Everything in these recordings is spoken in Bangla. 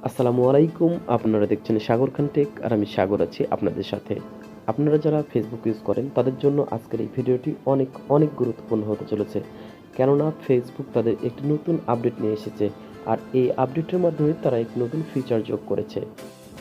আসসালামু আলাইকুম। আপনারা দেখছেন সাগর খান টেক আর আমি সাগর আছি আপনাদের সাথে। আপনারা যারা ফেসবুক ইউজ করেন তাদের জন্য আজকের এই ভিডিওটি অনেক গুরুত্বপূর্ণ হতে চলেছে। কেননা ফেসবুক তাদের একটি নতুন আপডেট নিয়ে এসেছে আর এই আপডেটের মাধ্যমে তারা একটি নতুন ফিচার যোগ করেছে।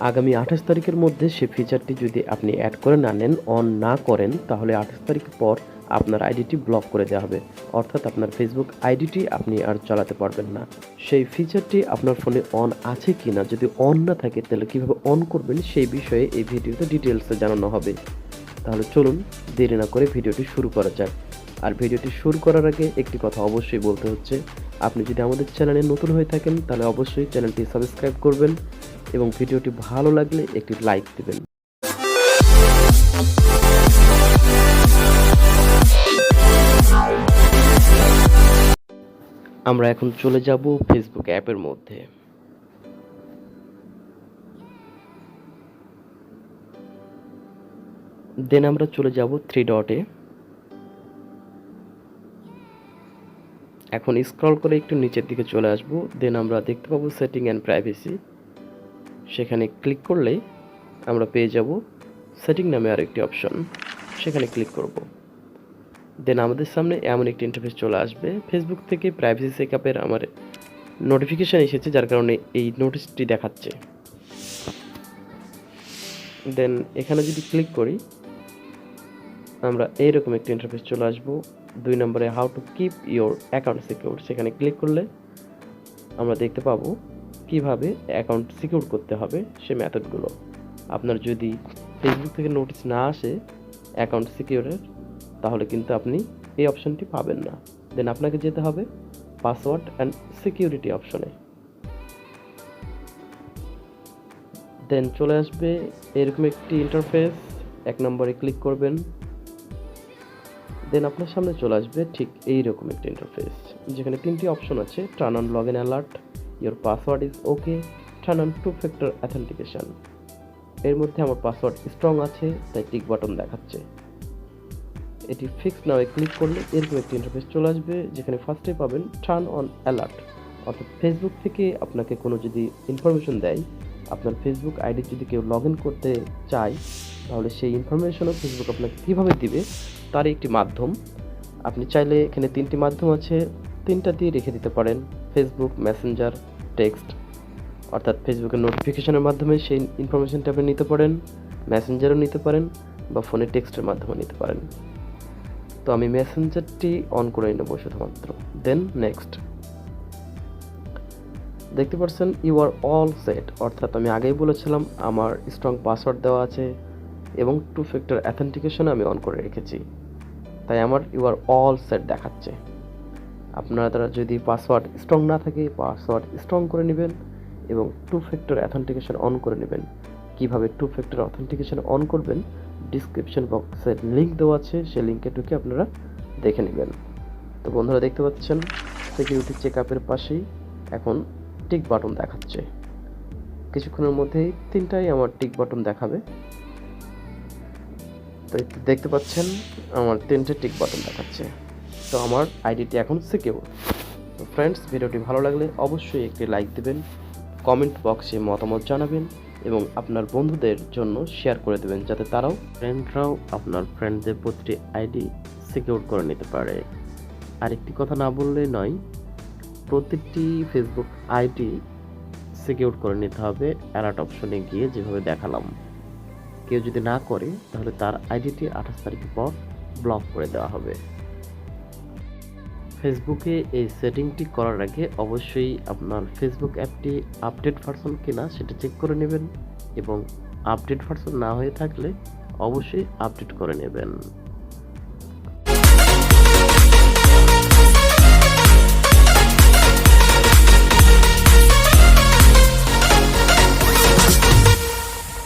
আগামী ২৮ তারিখের মধ্যে সে ফিচারটি যদি আপনি অ্যাড করে না নেন, অন না করেন, তাহলে ২৮ তারিখ পর আপনার আইডিটি ব্লক করে দেওয়া হবে। অর্থাৎ আপনার ফেসবুক আইডিটি আপনি আর চালাতে পারবেন না। সেই ফিচারটি আপনার ফোনে অন আছে কি না, যদি অন না থাকে তাহলে কীভাবে অন করবেন সেই বিষয়ে এই ভিডিওতে ডিটেলসে জানানো হবে। তাহলে চলুন দেরি না করে ভিডিওটি শুরু করা যাক। আর ভিডিওটি শুরু করার আগে একটি কথা অবশ্যই বলতে হচ্ছে, আপনি যদি আমাদের চ্যানেলে নতুন হয়ে থাকেন তাহলে অবশ্যই চ্যানেলটি সাবস্ক্রাইব করবেন এবং ভিডিওটি ভালো লাগলে একটি লাইক দিবেন। আমরা এখন চলে যাব ফেসবুক অ্যাপের মধ্যে। দেন আমরা চলে যাব 3 ডটে। এখন স্ক্রল করে একটু নিচের দিকে চলে আসব। দেন আমরা দেখতে পাবো সেটিং অ্যান্ড প্রাইভেসি। সেখানে ক্লিক করলে আমরা পেয়ে যাব সেটিং নামে আরেকটি অপশন, সেখানে ক্লিক করব। দেন আমাদের সামনে এমন একটি ইন্টারফেস চলে আসবে। ফেসবুক থেকে প্রাইভেসি চেকআপের আমার নোটিফিকেশান এসেছে, যার কারণে এই নোটিশটি দেখাচ্ছে। দেন এখানে যদি ক্লিক করি আমরা এইরকম একটি ইন্টারফেস চলে আসবো। 2 নম্বরে how to keep your account secure, সেখানে ক্লিক করলে আমরা দেখতে পাবো কিভাবে অ্যাকাউন্ট সিকিউর করতে হবে সে মেথডগুলো। আপনার যদি ফেসবুক থেকে নোটিশ না আসে অ্যাকাউন্ট সিকিউরের, তাহলে কিন্তু আপনি এই অপশনটি পাবেন না। দেন আপনাকে যেতে হবে পাসওয়ার্ড অ্যান্ড সিকিউরিটি অপশনে। দেন চলে আসবে এরকম একটি ইন্টারফেস। 1 নম্বরে ক্লিক করবেন। দেন আপনার সামনে চলে আসবে ঠিক এইরকম একটি ইন্টারফেস, যেখানে 3টি অপশন আছে: turn on log in alert, your password is okay, turn on two-factor authentication। এর মধ্যে আমার পাসওয়ার্ড স্ট্রং আছে তাই টিক বাটন দেখাচ্ছে। এটি ফিক্স নাও ক্লিক করলে এরকম একটি ইন্টারফেস চলে আসবে, যেখানে ফার্স্টে পাবেন টার্ন অন অ্যালার্ট। অর্থাৎ ফেসবুক থেকে আপনাকে কোনো যদি ইনফরমেশন দেয়, আপনার ফেসবুক আইডি যদি কেউ লগ ইন করতে চায়, তাহলে সেই ইনফরমেশনও ফেসবুক আপনাকে কীভাবে দিবে তার একটি মাধ্যম। আপনি চাইলে এখানে 3টি মাধ্যম আছে, 3টা দিয়ে রেখে দিতে পারেন: ফেসবুক, মেসেঞ্জার, টেক্সট। অর্থাৎ ফেসবুকের নোটিফিকেশনের মাধ্যমে সেই ইনফরমেশনটা আপনি নিতে পারেন, মেসেঞ্জারও নিতে পারেন বা ফোনে টেক্সটের মাধ্যমে নিতে পারেন। তো আমি মেসেঞ্জারটি অন করে নেব শুধুমাত্র। Then next. দেখতে পাচ্ছেন ইউ আর অল সেট, অর্থাৎ আমি আগেই বলেছিলাম আমার স্ট্রং পাসওয়ার্ড দেওয়া আছে এবং two-factor authentication আমি অন করে রেখেছি, তাই আমার ইউ আর অল সেট দেখাচ্ছে। আপনারা যদি পাসওয়ার্ড স্ট্রং না থাকে, পাসওয়ার্ড স্ট্রং করে নেবেন এবং two-factor authentication অন করে নেবেন। কিভাবে two-factor authentication অন করবেন ডিসক্রিপশন বক্সের লিঙ্ক দেওয়া আছে, সেই লিঙ্কে ঢুকে আপনারা দেখে নেবেন। তো বন্ধুরা দেখতে পাচ্ছেন সিকিউরিটি চেকআপের পাশেই এখন টিক বাটন দেখাচ্ছে। কিছুক্ষণের মধ্যেই 3টাই আমার টিক বাটন দেখাবে। তো দেখতে পাচ্ছেন আমার 3টে টিক বাটন দেখাচ্ছে। তো আমার আইডিটি এখন সিকিউর। তো ফ্রেন্ডস, ভিডিওটি ভালো লাগলে অবশ্যই একটি লাইক দেবেন, কমেন্ট বক্সে মতামত জানাবেন এবং আপনার বন্ধুদের জন্য শেয়ার করে দেবেন, যাতে ফ্রেন্ডরাও আপনার ফ্রেন্ডদের প্রতিটি আইডি সিকিউর করে নিতে পারে। আরেকটি কথা না বললে নয়, প্রতিটি ফেসবুক আইডি সিকিউর করে নিতে হবে অ্যালার্ট অপশনে গিয়ে, যেভাবে দেখালাম। কেউ যদি না করে তাহলে তার আইডিটি 28 তারিখের পর ব্লক করে দেওয়া হবে। ফেসবুকে এই সেটিংটি করার আগে অবশ্যই আপনার ফেসবুক অ্যাপটি আপডেট ভার্সন কিনা সেটা চেক করে নেবেন এবং আপডেট ভার্সন না হয়ে থাকলে অবশ্যই আপডেট করে নেবেন।